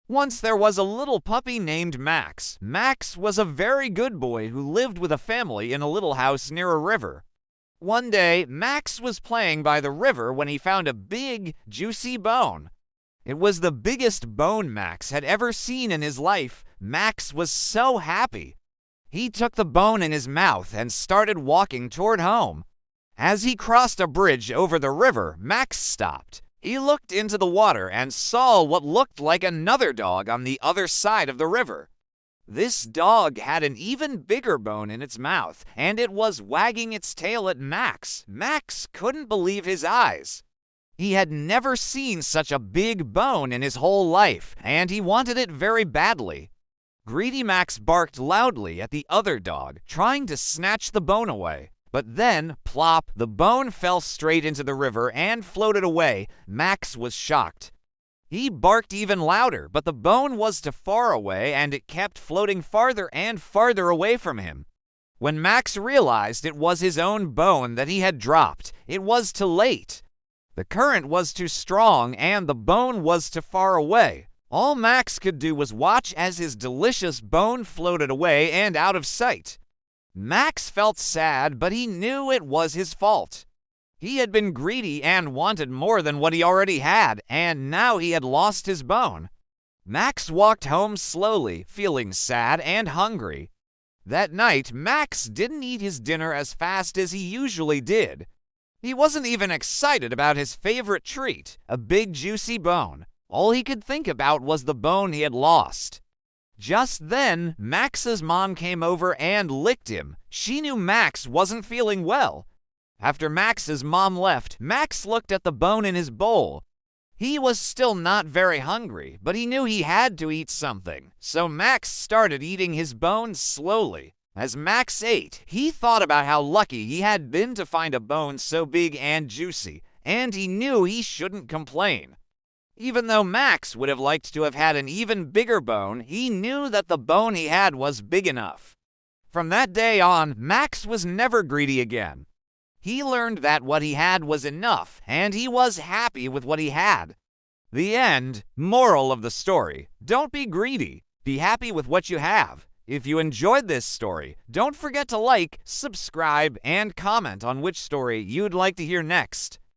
Once there was a little puppy named Max. Max was a very good boy who lived with a family in a little house near a river. One day, Max was playing by the river when he found a big, juicy bone. It was the biggest bone Max had ever seen in his life. Max was so happy. He took the bone in his mouth and started walking toward home. As he crossed a bridge over the river, Max stopped. He looked into the water and saw what looked like another dog on the other side of the river. This dog had an even bigger bone in its mouth, and it was wagging its tail at Max. Max couldn't believe his eyes. He had never seen such a big bone in his whole life, and he wanted it very badly. Greedy Max barked loudly at the other dog, trying to snatch the bone away. But then, plop, the bone fell straight into the river and floated away. Max was shocked. He barked even louder, but the bone was too far away and it kept floating farther and farther away from him. When Max realized it was his own bone that he had dropped, it was too late. The current was too strong and the bone was too far away. All Max could do was watch as his delicious bone floated away and out of sight. Max felt sad, but he knew it was his fault. He had been greedy and wanted more than what he already had, and now he had lost his bone. Max walked home slowly, feeling sad and hungry. That night, Max didn't eat his dinner as fast as he usually did. He wasn't even excited about his favorite treat, a big juicy bone. All he could think about was the bone he had lost. Just then, Max's mom came over and licked him. She knew Max wasn't feeling well. After Max's mom left, Max looked at the bone in his bowl. He was still not very hungry, but he knew he had to eat something. So Max started eating his bone slowly. As Max ate, he thought about how lucky he had been to find a bone so big and juicy, and he knew he shouldn't complain. Even though Max would have liked to have had an even bigger bone, he knew that the bone he had was big enough. From that day on, Max was never greedy again. He learned that what he had was enough, and he was happy with what he had. The end. Moral of the story: don't be greedy. Be happy with what you have. If you enjoyed this story, don't forget to like, subscribe, and comment on which story you'd like to hear next.